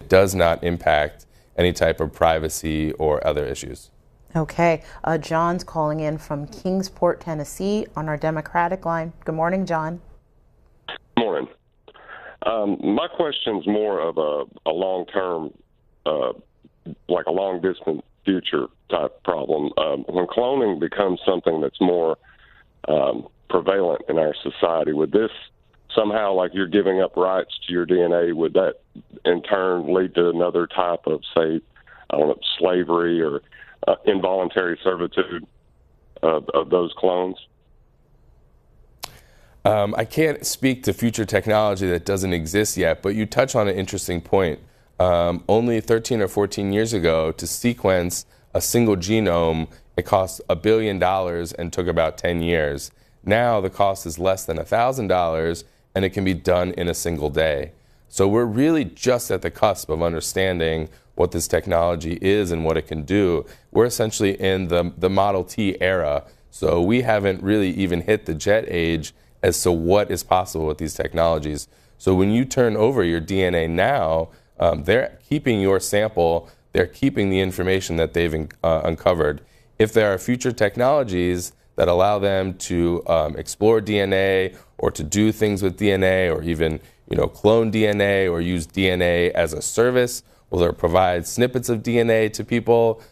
does not impact any type of privacy or other issues. Okay, John's calling in from Kingsport, Tennessee on our Democratic line. Good morning, John. Morning. My question's more of a long-term, like a long-distance future type problem. When cloning becomes something that's more prevalent in our society, would this somehow, like you're giving up rights to your DNA, would that in turn lead to another type of, say, I don't know, slavery or involuntary servitude of those clones? I can't speak to future technology that doesn't exist yet, but you touch on an interesting point. Only 13 or 14 years ago, to sequence a single genome, it cost $1 billion and took about 10 years. Now the cost is less than $1,000 and it can be done in a single day. So we're really just at the cusp of understanding what this technology is and what it can do. We're essentially in the Model T era, so we haven't really even hit the jet age as to what is possible with these technologies. So when you turn over your DNA now, they're keeping your sample, they're keeping the information that they've uncovered. If there are future technologies that allow them to explore DNA or to do things with DNA or even clone DNA or use DNA as a service or provide snippets of DNA to people,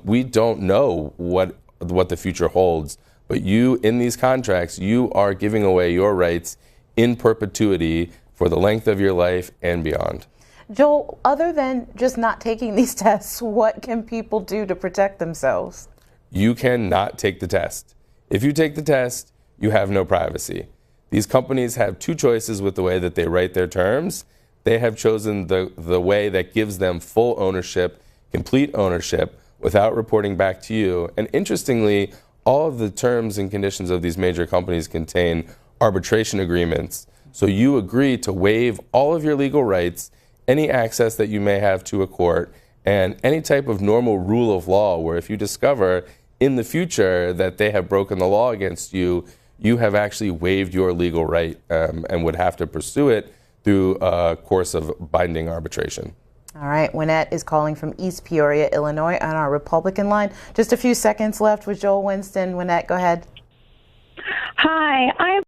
we don't know what the future holds. But you, in these contracts, you are giving away your rights in perpetuity for the length of your life and beyond. Joel, other than just not taking these tests, what can people do to protect themselves? You cannot take the test. If you take the test, you have no privacy. These companies have two choices with the way that they write their terms. They have chosen the way that gives them full ownership, complete ownership, without reporting back to you. And interestingly, all of the terms and conditions of these major companies contain arbitration agreements. So you agree to waive all of your legal rights, any access that you may have to a court, and any type of normal rule of law where if you discover in the future that they have broken the law against you, you have actually waived your legal right and would have to pursue it through a course of binding arbitration. All right, Wynette is calling from East Peoria, Illinois on our Republican line. Just a few seconds left with Joel Winston. Wynette, go ahead. Hi,